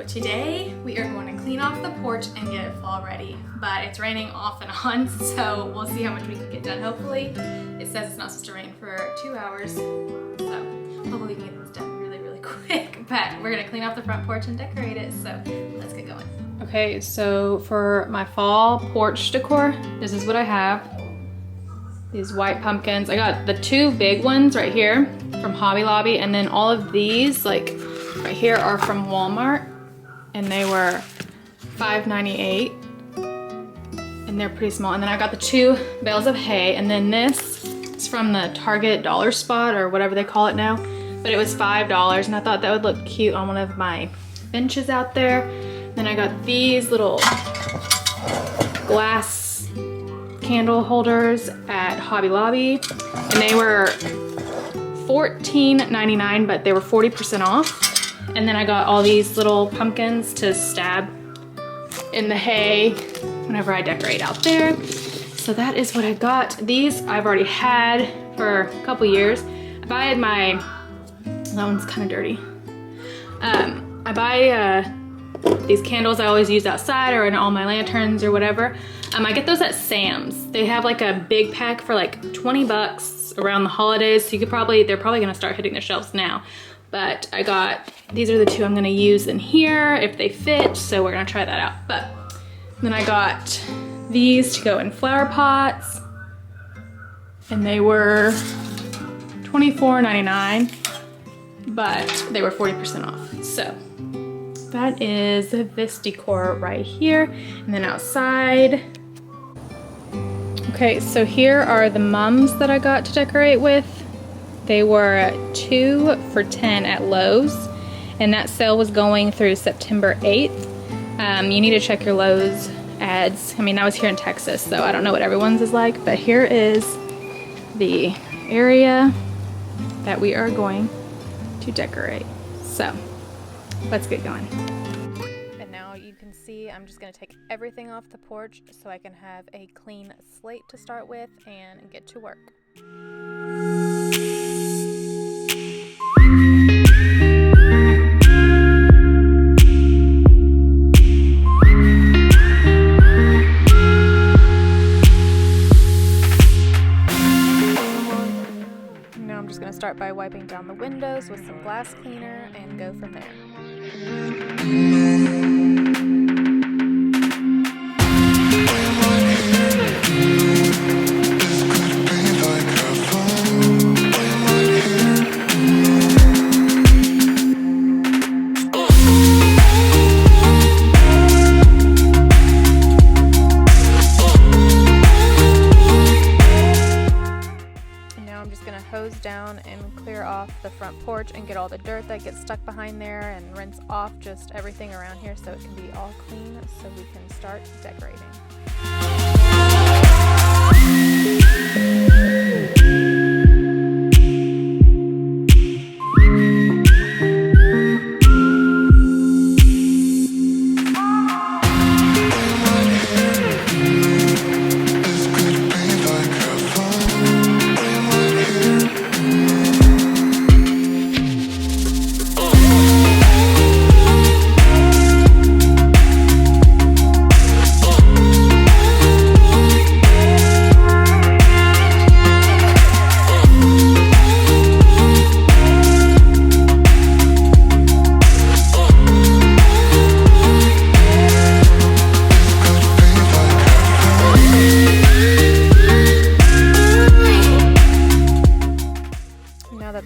today we are going to clean off the porch and get it fall ready, but it's raining off and on, so we'll see how much we can get done. Hopefully, it says it's not supposed to rain for 2 hours, so hopefully we can get this done really quick. But we're gonna clean off the front porch and decorate it, so let's get going. Okay, so for my fall porch decor, this is what I have. These white pumpkins. I got the 2 big ones right here from Hobby Lobby, and then all of these, like right here, are from Walmart, and they were $5.98, and they're pretty small. And then I got the 2 bales of hay, and then this is from the Target Dollar Spot or whatever they call it now, but it was $5, and I thought that would look cute on one of my benches out there. Then I got these little glass candle holders at Hobby Lobby, and they were $14.99, but they were 40% off. And then I got all these little pumpkins to stab in the hay whenever I decorate out there. So that is what I got. These I've already had for a couple years. I buy that one's kind of dirty. I buy these candles I always use outside or in all my lanterns or whatever. I get those at Sam's. They have like a big pack for like 20 bucks around the holidays. So they're probably gonna start hitting the shelves now. But I got, these are the 2 I'm gonna use in here if they fit. So we're gonna try that out. But then I got these to go in flower pots, and they were $24.99, but they were 40% off. So that is this decor right here. And then outside, okay, so here are the mums that I got to decorate with. They were 2 for $10 at Lowe's, and that sale was going through September 8th. You need to check your Lowe's ads. I mean, I was here in Texas, so I don't know what everyone's is like, but here is the area that we are going to decorate. So let's get going. And now you can see I'm just gonna take everything off the porch so I can have a clean slate to start with and get to work. Now I'm just gonna start by wiping down the windows with some glass cleaner and go from there. Hose down and clear off the front porch and get all the dirt that gets stuck behind there, and rinse off just everything around here so it can be all clean so we can start decorating.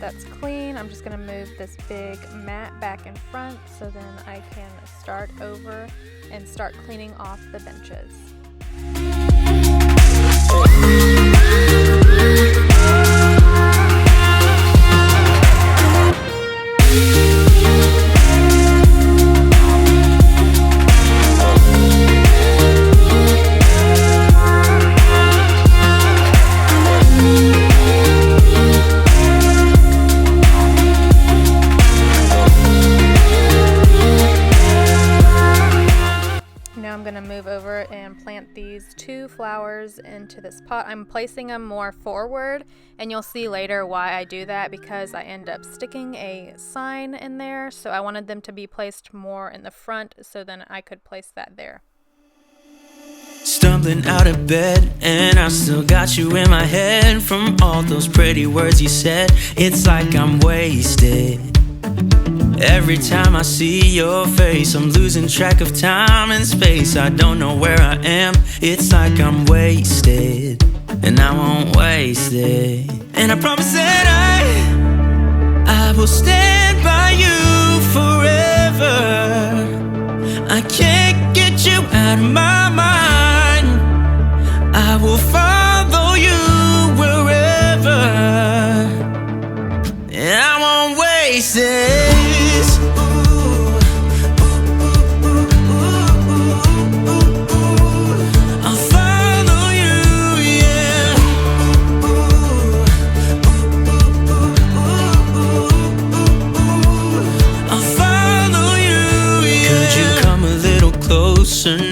That's clean. I'm just going to move this big mat back in front so then I can start over and start cleaning off the benches. these 2 flowers into this pot. I'm placing them more forward, and you'll see later why I do that, because I end up sticking a sign in there, so I wanted them to be placed more in the front, so then I could place that there. Stumbling out of bed, and I still got you in my head. From all those pretty words you said, it's like I'm wasted. Every time I see your face, I'm losing track of time and space. I don't know where I am, it's like I'm wasted, and I won't waste it. And I promise that I will stand by you forever. I can't get you out of my mind. I will follow you wherever, and I won't waste it.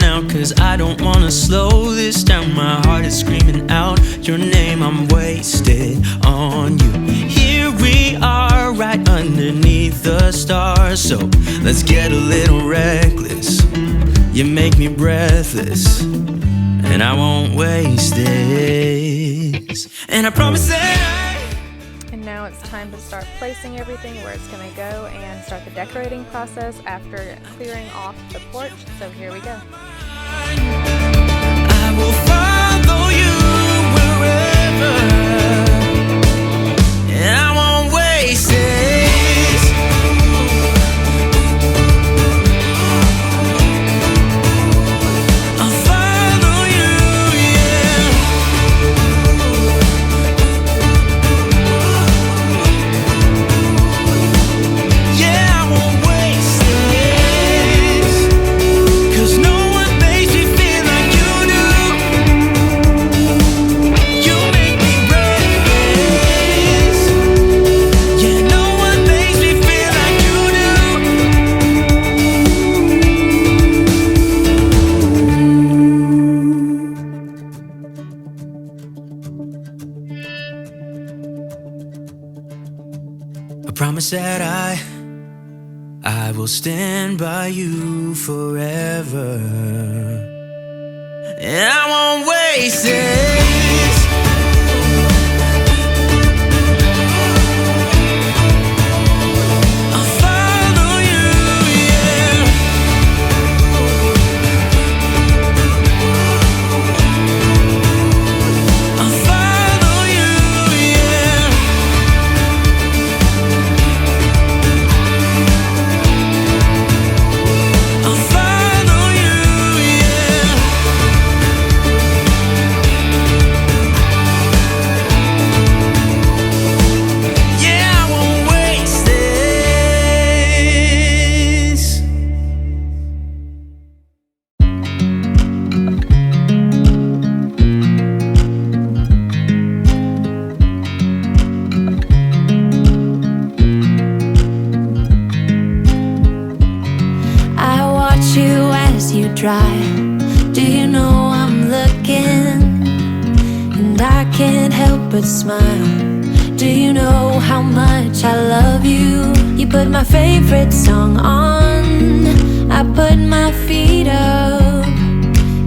Now, cause I don't wanna slow this down. My heart is screaming out your name. I'm wasted on you. Here we are, right underneath the stars. So let's get a little reckless. You make me breathless, and I won't waste this. And I promise that And now it's time to start placing everything where it's going to go and start the decorating process after clearing off the porch. So here we go. I will follow you wherever, and I won't waste this. I'll follow you, yeah. Yeah, I won't waste this, 'cause no one makes me feel like you do. You make me breathless. Yeah, no one makes me feel like you do. I promise that I will stand by you forever, and I won't waste this. I'll follow you, yeah. I'll follow you, yeah. I'll follow you, yeah. Yeah, I won't waste this. I watch you as you drive. Do you know I'm looking? And I can't help but smile. Do you know how much I love you? You put my favorite song on. I put my feet up,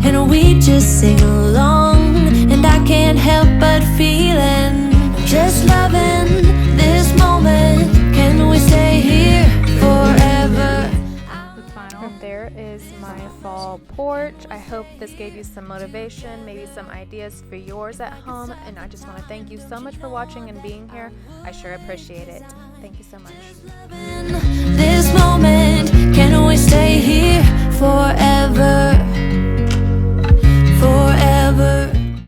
and we just sing along. And I can't help but feeling, just loving this moment. Can we stay here forever? And there is my fall porch. I hope this gave you some motivation, maybe some ideas for yours at home. And I just want to thank you so much for watching and being here. I sure appreciate it. Thank you so much. This